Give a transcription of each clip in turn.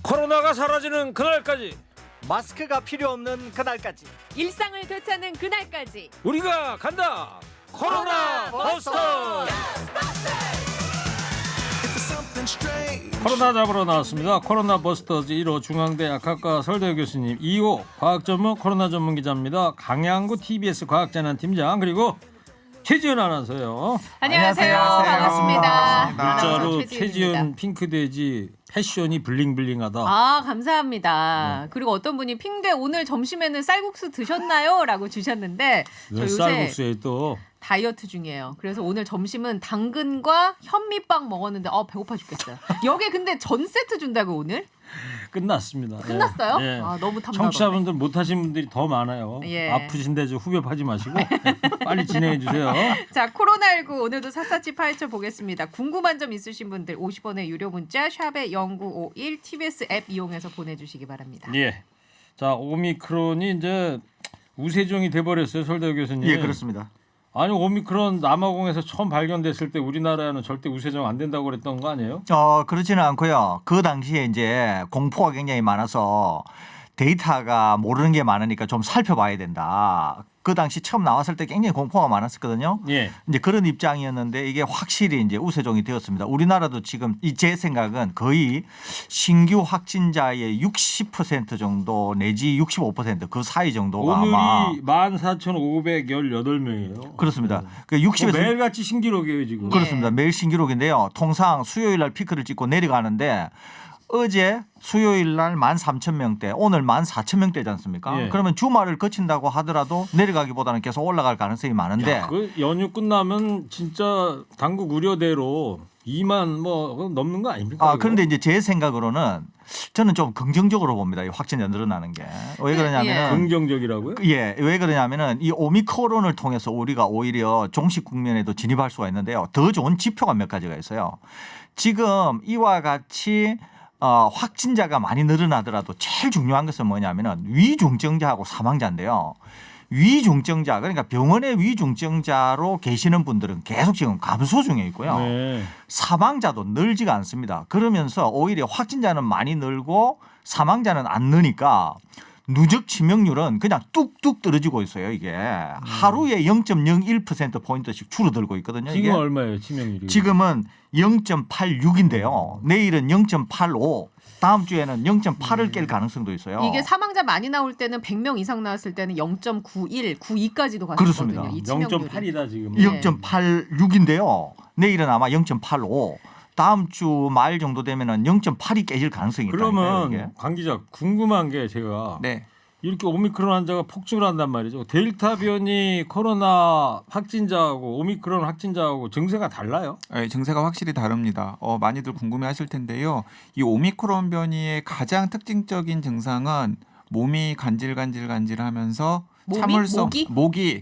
코로나가 사라지는 그날까지 마스크가 필요 없는 그날까지 일상을 되찾는 그날까지 우리가 간다. 코로나 버스터. 코로나 잡으러 나왔습니다. 코로나 버스터즈 1호 중앙대 약학과 설대 교수님, 2호 과학 전문 코로나 전문 기자입니다. 강양구 TBS 과학재난팀장, 그리고 최지은 아나운서요. 안녕하세요. 반갑습니다. 문자로 최지은입니다. 최지은 핑크돼지 패션이 블링블링하다. 아, 감사합니다. 그리고 어떤 분이 핑계 오늘 점심에는 쌀국수 드셨나요? 라고 주셨는데 저 요새 쌀국수에 또 다이어트 중이에요. 그래서 오늘 점심은 당근과 현미빵 먹었는데 배고파 죽겠어요. 여기 근데 전 세트 준다고 오늘? 끝났습니다. 끝났어요? 예. 아, 너무 탐나던데. 청취자분들 못하신 분들이 더 많아요. 예. 아프신데 저 후벼파지 마시고 빨리 진행해 주세요. 자, 코로나19 오늘도 샅샅이 파헤쳐 보겠습니다. 궁금한 점 있으신 분들 50원의 유료 문자 샵에 0951 TBS 앱 이용해서 보내주시기 바랍니다. 예. 자, 오미크론이 이제 우세종이 돼버렸어요, 설대 교수님. 예 그렇습니다. 아니, 오미크론 남아공에서 처음 발견됐을 때 우리나라에는 절대 우세종 안 된다고 그랬던 거 아니에요? 그렇지는 않고요. 그 당시에 이제 공포가 굉장히 많아서 데이터가 모르는 게 많으니까 좀 살펴봐야 된다. 그 당시 처음 나왔을 때 굉장히 공포가 많았었거든요. 예. 이제 그런 입장이었는데 이게 확실히 이제 우세종이 되었습니다. 우리나라도 지금 제 생각은 거의 신규 확진자의 60% 정도 내지 65%그 사이 정도가 아마 오늘이 14,518명이에요. 그렇습니다. 그 60에서 매일같이 신기록이에요, 지금. 그렇습니다. 매일 신기록인데요. 통상 수요일 날 피크를 찍고 내려가는데 어제 수요일 날 13,000명대, 오늘 14,000명대지 않습니까? 예. 그러면 주말을 거친다고 하더라도 내려가기보다는 계속 올라갈 가능성이 많은데 야, 그 연휴 끝나면 진짜 당국 우려대로 2만 뭐 넘는 거 아닙니까? 이거? 그런데 이제 제 생각으로는 저는 좀 긍정적으로 봅니다. 이 확진자 늘어나는 게. 왜 그러냐면은 긍정적이라고요? 예, 왜 그러냐면은 이 오미크론을 통해서 우리가 오히려 종식 국면에도 진입할 수가 있는데요. 더 좋은 지표가 몇 가지가 있어요. 지금 이와 같이 확진자가 많이 늘어나더라도 제일 중요한 것은 뭐냐면은 위중증자하고 사망자인데요. 위중증자, 그러니까 병원에 위중증자로 계시는 분들은 계속 지금 감소 중에 있고요. 네. 사망자도 늘지가 않습니다. 그러면서 오히려 확진자는 많이 늘고 사망자는 안 느니까 누적 치명률은 그냥 뚝뚝 떨어지고 있어요. 이게 하루에 0.01%포인트씩 줄어들고 있거든요. 지금 이게. 얼마예요, 치명률이? 지금은 0.86인데요. 내일은 0.85. 다음 주에는 0.8을 깰 가능성도 있어요. 이게 사망자 많이 나올 때는 100명 이상 나왔을 때는 0.91, 92까지도 그렇습니다. 갔었거든요. 이 치명률이. 0.8이다 지금. 네. 0.86인데요. 내일은 아마 0.85. 다음 주 말 정도 되면은 0.8이 깨질 가능성이 있다. 그러면 강 기자 궁금한 게 제가 네. 이렇게 오미크론 환자가 폭증을 한단 말이죠. 델타 변이 코로나 확진자하고 오미크론 확진자하고 증세가 달라요? 네, 증세가 확실히 다릅니다. 많이들 궁금해하실 텐데요. 이 오미크론 변이의 가장 특징적인 증상은 몸이 간질간질하면서 목이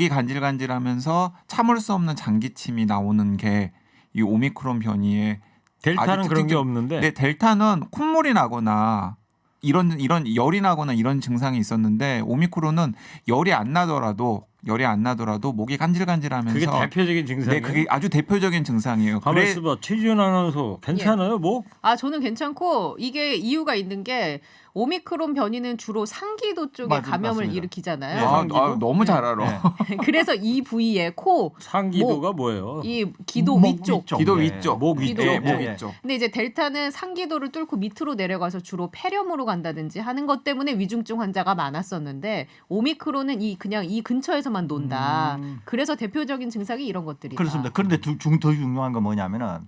간질간질하면서 참을 수 없는 장기침이 나오는 게 이 오미크론 변이의 델타는 그런 게 없는데. 네, 델타는 콧물이 나거나 이런 열이 나거나 이런 증상이 있었는데 오미크론은 열이 안 나더라도 목이 간질간질하면서 그게 대표적인 증상이에요. 네, 그게 아주 대표적인 증상이에요. 가만 있어봐. 최지은 아나운서 괜찮아요? 뭐? 저는 괜찮고 이게 이유가 있는 게 오미크론 변이는 주로 상기도 쪽에 감염을 맞습니다. 일으키잖아요. 네. 상기도? 너무 잘 알아. 그래서 이 부위에 코, 상기도가 뭐예요? 이 기도 목 위쪽. 기도 예. 위쪽, 목 위쪽. 네, 목 예. 위쪽. 근데 이제 델타는 상기도를 뚫고 밑으로 내려가서 주로 폐렴으로 간다든지 하는 것 때문에 위중증 환자가 많았었는데 오미크론은 그냥 이 근처에서만 논다. 그래서 대표적인 증상이 이런 것들이다. 그렇습니다. 그런데 더 중요한 건 뭐냐면은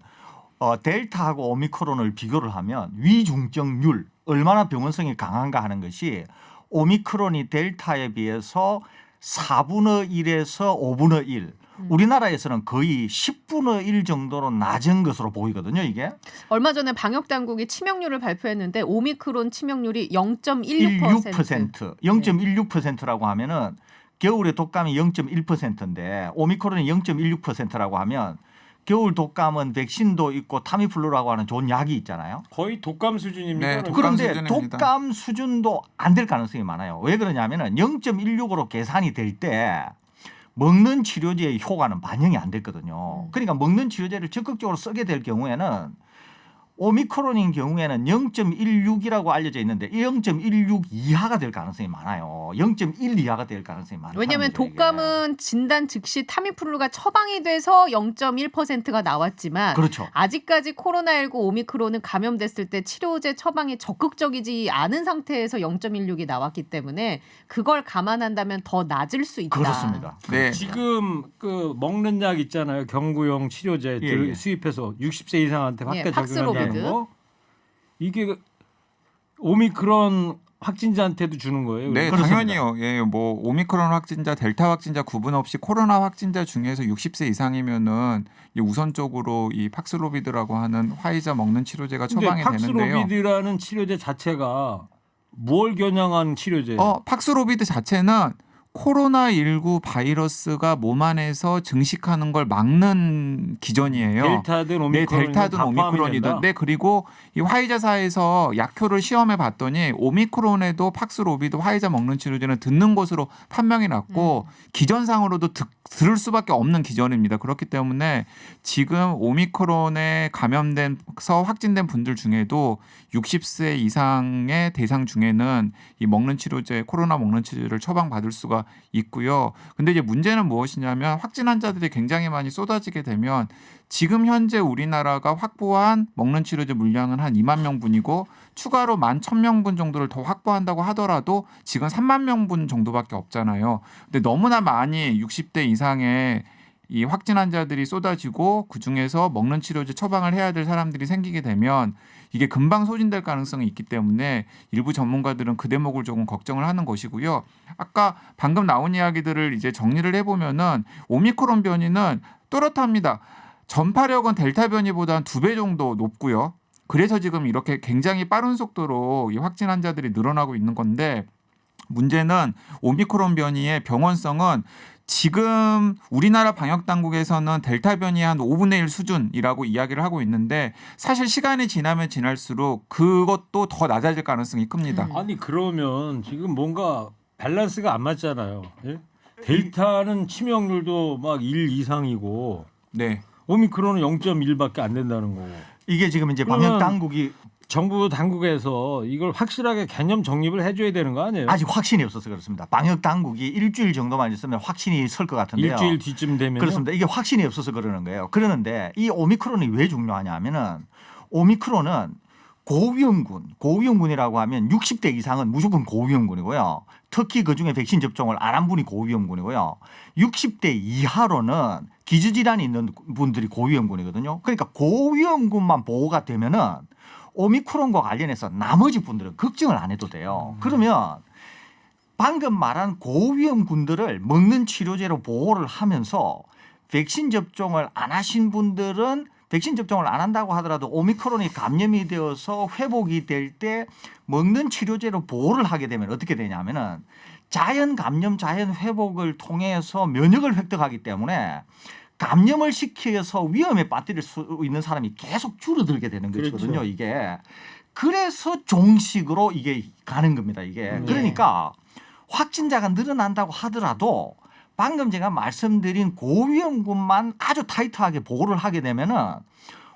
델타하고 오미크론을 비교를 하면 위중증률 얼마나 병원성이 강한가 하는 것이 오미크론이 델타에 비해서 4분의 1에서 5분의 1. 우리나라에서는 거의 10분의 1 정도로 낮은 것으로 보이거든요, 이게. 얼마 전에 방역 당국이 치명률을 발표했는데 오미크론 치명률이 0.16%. 16%. 0.16%라고 하면은 겨울에 독감이 0.1%인데 오미크론이 0.16%라고 하면 겨울 독감은 백신도 있고 타미플루라고 하는 좋은 약이 있잖아요. 거의 독감 수준입니다. 네, 독감 그런데 수준입니다. 독감 수준도 안 될 가능성이 많아요. 왜 그러냐면은 0.16으로 계산이 될 때 먹는 치료제의 효과는 반영이 안 됐거든요. 그러니까 먹는 치료제를 적극적으로 쓰게 될 경우에는 오미크론인 경우에는 0.16이라고 알려져 있는데 0.16 이하가 될 가능성이 많아요. 0.1 이하가 될 가능성이 많아요. 왜냐하면 독감은 진단 즉시 타미플루가 처방이 돼서 0.1%가 나왔지만 그렇죠. 아직까지 코로나19 오미크론은 감염됐을 때 치료제 처방이 적극적이지 않은 상태에서 0.16이 나왔기 때문에 그걸 감안한다면 더 낮을 수 있다. 그렇습니다. 네. 지금 그 먹는 약 있잖아요. 경구용 치료제 예, 예. 수입해서 60세 이상한테 확대 예, 팍스로비드. 적용한다는 거. 이게 오미크론 확진자한테도 주는 거예요? 네, 그렇습니다. 당연히요. 예, 뭐 오미크론 확진자, 델타 확진자 구분 없이 코로나 확진자 중에서 60세 이상이면은 이 우선적으로 이 팍스로비드라고 하는 화이자 먹는 치료제가 근데 처방이 되는데요. 팍스로비드라는 치료제 자체가 뭘 겨냥한 치료제예요? 팍스로비드 자체는 코로나19 바이러스가 몸 안에서 증식하는 걸 막는 기전이에요. 델타든 오미크론, 네, 델타든 오미크론이든. 네, 그리고 이 화이자사에서 약효를 시험해 봤더니 오미크론에도 팍스로비드 화이자 먹는 치료제는 듣는 것으로 판명이 났고 기전상으로도 들을 수밖에 없는 기전입니다. 그렇기 때문에 지금 오미크론에 감염돼서 확진된 분들 중에도 60세 이상의 대상 중에는 이 먹는 치료제, 코로나 먹는 치료제를 처방받을 수가 있고요. 근데 이제 문제는 무엇이냐면 확진 환자들이 굉장히 많이 쏟아지게 되면 지금 현재 우리나라가 확보한 먹는 치료제 물량은 한 2만 명분이고 추가로 11,000명분 정도를 더 확보한다고 하더라도 지금 3만 명분 정도밖에 없잖아요. 근데 너무나 많이 60대 이상의 이 확진 환자들이 쏟아지고 그중에서 먹는 치료제 처방을 해야 될 사람들이 생기게 되면 이게 금방 소진될 가능성이 있기 때문에 일부 전문가들은 그 대목을 조금 걱정을 하는 것이고요. 아까 방금 나온 이야기들을 이제 정리를 해보면은 오미크론 변이는 뚜렷합니다. 전파력은 델타 변이보다 한 2배 정도 높고요. 그래서 지금 이렇게 굉장히 빠른 속도로 이 확진 환자들이 늘어나고 있는 건데 문제는 오미크론 변이의 병원성은 지금 우리나라 방역 당국에서는 델타 변이의 한 5분의 1 수준이라고 이야기를 하고 있는데 사실 시간이 지나면 지날수록 그것도 더 낮아질 가능성이 큽니다. 아니 그러면 지금 뭔가 밸런스가 안 맞잖아요. 예? 델타는 치명률도 막 1 이상이고 네. 오미크론은 0.1밖에 안 된다는 거고. 이게 지금 이제 그러면 방역 당국이 정부 당국에서 이걸 확실하게 개념 정립을 해줘야 되는 거 아니에요? 아직 확신이 없어서 그렇습니다. 방역 당국이 일주일 정도만 있으면 확신이 설 것 같은데요. 일주일 뒤쯤 되면 그렇습니다. 이게 확신이 없어서 그러는 거예요. 그러는데 이 오미크론이 왜 중요하냐면은 오미크론은 고위험군이라고 하면 60대 이상은 무조건 고위험군이고요. 특히 그중에 백신 접종을 안 한 분이 고위험군이고요. 60대 이하로는 기저질환이 있는 분들이 고위험군이거든요. 그러니까 고위험군만 보호가 되면은 오미크론과 관련해서 나머지 분들은 걱정을 안 해도 돼요. 그러면 방금 말한 고위험군들을 먹는 치료제로 보호를 하면서 백신 접종을 안 하신 분들은 백신 접종을 안 한다고 하더라도 오미크론이 감염이 되어서 회복이 될 때 먹는 치료제로 보호를 하게 되면 어떻게 되냐면은 자연 감염, 자연 회복을 통해서 면역을 획득하기 때문에 감염을 시켜서 위험에 빠뜨릴 수 있는 사람이 계속 줄어들게 되는 것이거든요. 그렇죠. 이게 그래서 종식으로 이게 가는 겁니다. 이게 그러니까 확진자가 늘어난다고 하더라도 방금 제가 말씀드린 고위험군만 아주 타이트하게 보호를 하게 되면은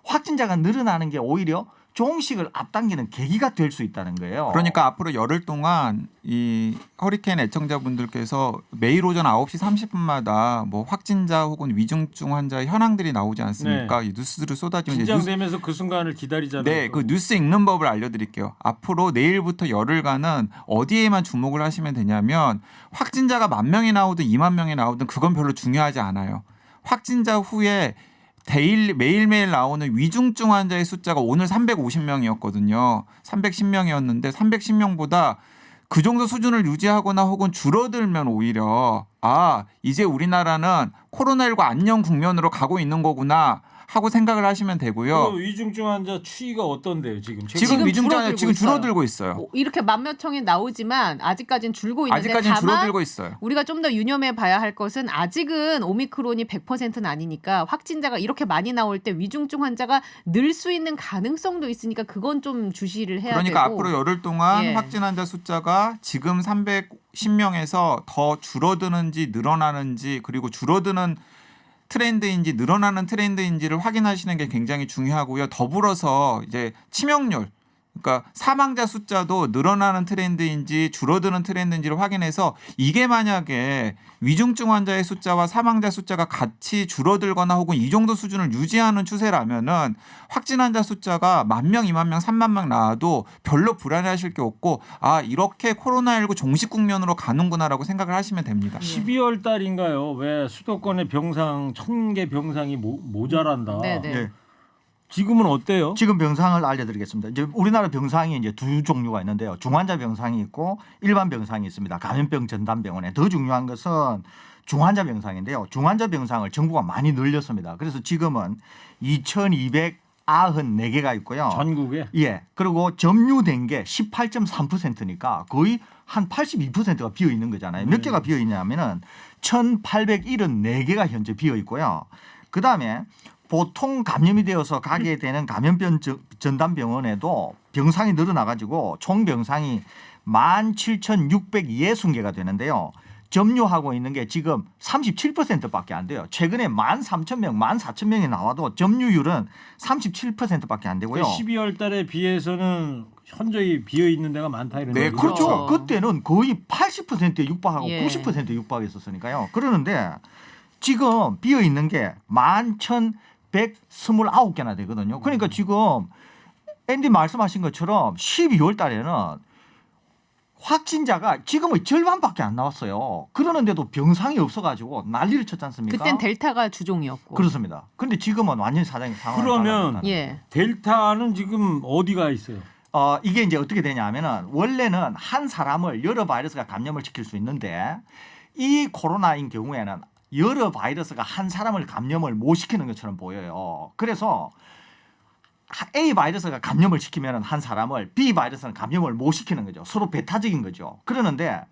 확진자가 늘어나는 게 오히려 종식을 앞당기는 계기가 될 수 있다는 거예요. 그러니까 앞으로 열흘 동안 이 허리케인 애청자분들께서 매일 오전 9시 30분마다 뭐 확진자 혹은 위중증 환자 현황들이 나오지 않습니까? 이 뉴스들을 쏟아지면 이제 긴장되면서 그 순간을 기다리잖아요. 네, 그 뉴스 읽는 법을 알려드릴게요. 앞으로 내일부터 열흘간은 어디에만 주목을 하시면 되냐면 확진자가 10,000명이 나오든 20,000명이 나오든 그건 별로 중요하지 않아요. 확진자 후에 매일매일 나오는 위중증 환자의 숫자가 오늘 350명이었거든요. 310명이었는데 310명보다 그 정도 수준을 유지하거나 혹은 줄어들면 오히려 이제 우리나라는 코로나19 안녕 국면으로 가고 있는 거구나 하고 생각을 하시면 되고요. 그 위중증 환자 추이가 어떤데요 지금? 지금 위중증 환자 지금 줄어들고 줄어들고 있어요. 이렇게 만몇 청이 나오지만 아직까지는 줄고 있는데 아직까지는 다만 줄어들고 있어요. 우리가 좀 더 유념해 봐야 할 것은 아직은 오미크론이 100%는 아니니까 확진자가 이렇게 많이 나올 때 위중증 환자가 늘 수 있는 가능성도 있으니까 그건 좀 주시를 해야 그러니까 되고. 앞으로 열흘 동안 예. 확진 환자 숫자가 지금 310명에서 더 줄어드는지 늘어나는지 그리고 줄어드는 트렌드인지 늘어나는 트렌드인지를 확인하시는 게 굉장히 중요하고요. 더불어서 이제 치명률 그러니까 사망자 숫자도 늘어나는 트렌드인지 줄어드는 트렌드인지를 확인해서 이게 만약에 위중증 환자의 숫자와 사망자 숫자가 같이 줄어들거나 혹은 이 정도 수준을 유지하는 추세라면은 확진 환자 숫자가 10,000명, 20,000명, 30,000명 나와도 별로 불안해하실 게 없고 아 이렇게 코로나19 종식 국면으로 가는구나라고 생각을 하시면 됩니다. 12월 달인가요? 왜 수도권의 병상 1,000개 병상이 모자란다. 네네. 예. 지금은 어때요? 지금 병상을 알려드리겠습니다. 이제 우리나라 병상이 이제 두 종류가 있는데요. 중환자 병상이 있고 일반 병상이 있습니다. 감염병 전담병원에 더 중요한 것은 중환자 병상인데요. 중환자 병상을 정부가 많이 늘렸습니다. 그래서 지금은 2,294개가 있고요. 전국에? 예. 그리고 점유된 게 18.3%니까 거의 한 82%가 비어 있는 거잖아요. 몇 개가 비어 있냐면은 1,874개가 현재 비어 있고요. 그다음에 보통 감염이 되어서 가게 되는 감염병 전담병원에도 병상이 늘어나가지고 총 병상이 17,660개가 되는데요. 점유하고 있는 게 지금 37%밖에 안 돼요. 최근에 13,000명, 14,000명이 나와도 점유율은 37%밖에 안 되고요. 12월 달에 비해서는 현저히 비어 있는 데가 많다 이런 네, 얘기죠. 그렇죠. 그때는 거의 80%에 육박하고 예. 90%에 육박했었으니까요. 그러는데 지금 비어 있는 게 11,129개나 되거든요. 그러니까 지금 앤디 말씀하신 것처럼 12월 달에는 확진자가 지금의 절반밖에 안 나왔어요. 그러는데도 병상이 없어가지고 난리를 쳤지 않습니까? 그땐 델타가 주종이었고. 그렇습니다. 그런데 지금은 완전히 상황이 그러면 달라졌다는 예. 델타는 지금 어디가 있어요? 이게 이제 어떻게 되냐면은 원래는 한 사람을 여러 바이러스가 감염을 시킬 수 있는데 이 코로나인 경우에는 여러 바이러스가 한 사람을 감염을 못 시키는 것처럼 보여요. 그래서 A 바이러스가 감염을 시키면 한 사람을 B 바이러스는 감염을 못 시키는 거죠. 서로 배타적인 거죠. 그러는데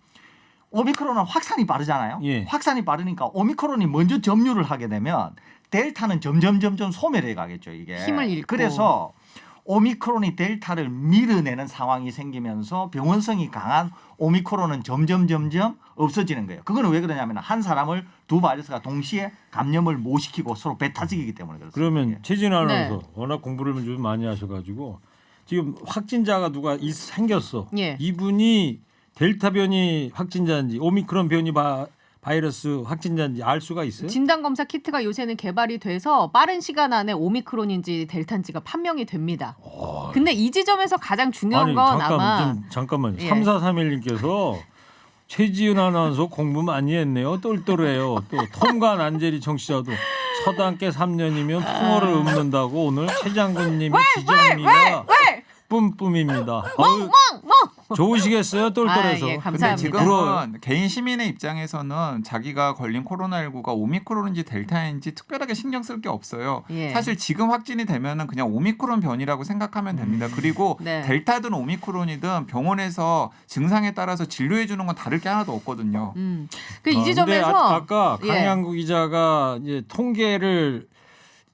오미크론은 확산이 빠르잖아요. 예. 확산이 빠르니까 오미크론이 먼저 점유를 하게 되면 델타는 점점 소멸해 가겠죠. 이게. 힘을 잃고. 그래서 오미크론이 델타를 밀어내는 상황이 생기면서 병원성이 강한 오미크론은 점점 없어지는 거예요. 그거는 왜 그러냐면 한 사람을 두 바이러스가 동시에 감염을 못 시키고 서로 배타적이기 때문에 그렇습니다. 그러면 최진 아나운서 네. 워낙 공부를 좀 많이 하셔가지고 지금 확진자가 누가 생겼어. 예. 이분이 델타 변이 확진자인지 오미크론 변이 바이러스 확진자인지 알 수가 있어요? 진단 검사 키트가 요새는 개발이 돼서 빠른 시간 안에 오미크론인지 델타인지가 판명이 됩니다. 근데 이 지점에서 가장 중요한 건 아마 잠깐만요. 예. 3431님께서 최지은 아나운서 공부 많이 했네요. 똘똘해요. 또 톰과 난제리 청취자도 서당께 3년이면 풍어를 읊는다고 오늘 최 장군님의 지정미가 뿜뿜입니다. 아유, 좋으시겠어요? 똘똘해서. 아, 예, 근데 감사합니다. 지금은 개인 시민의 입장에서는 자기가 걸린 코로나19가 오미크론인지 델타인지 특별하게 신경 쓸 게 없어요. 예. 사실 지금 확진이 되면은 그냥 오미크론 변이라고 생각하면 됩니다. 그리고 네. 델타든 오미크론이든 병원에서 증상에 따라서 진료해 주는 건 다를 게 하나도 없거든요. 그 이 지점에서 근데 아까 예. 강양구 기자가 이제 통계를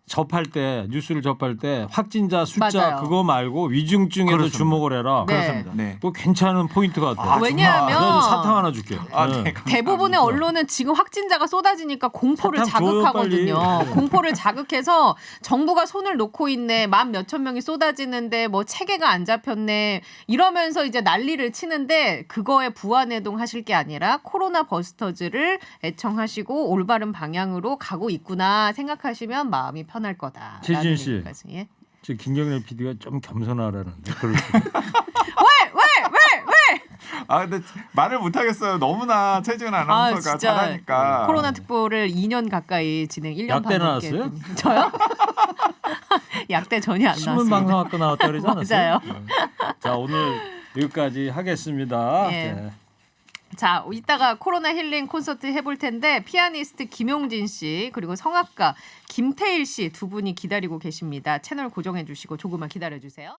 접할 때 뉴스를 접할 때 확진자 숫자 맞아요. 그거 말고 위중증에도 그렇습니다. 주목을 해라. 네. 그렇습니다. 네. 그거 괜찮은 포인트 같아. 아, 왜냐하면 내가 사탕 하나 줄게. 아, 네. 네. 대부분의 언론은 지금 확진자가 쏟아지니까 공포를 사탕 줘요, 자극하거든요. 빨리. 공포를 자극해서 정부가 손을 놓고 있네. 10,000몇천 명이 쏟아지는데 뭐 체계가 안 잡혔네. 이러면서 이제 난리를 치는데 그거에 부안해동 하실 게 아니라 코로나 버스터즈를 애청하시고 올바른 방향으로 가고 있구나 생각하시면 마음이 편할 거다. 최진 씨. 얘기까지. 예? 저 김경래 PD가 좀 겸손하라는데. 그럴 수 아 근데 말을 못 하겠어요. 너무나 최지은 아나운서가 진짜 잘하니까. 코로나 특보를 2년 가까이 진행 1년 약대 반 넘게 나왔어요? 했더니. 저요? 약대 전혀 안 나왔어요. 신문방송학과 나왔다 그러지 않았어요? 맞아요. 네. 자 오늘 여기까지 하겠습니다. 예. 네. 자, 이따가 코로나 힐링 콘서트 해볼 텐데 피아니스트 김용진 씨 그리고 성악가 김태일 씨 두 분이 기다리고 계십니다. 채널 고정해 주시고 조금만 기다려 주세요.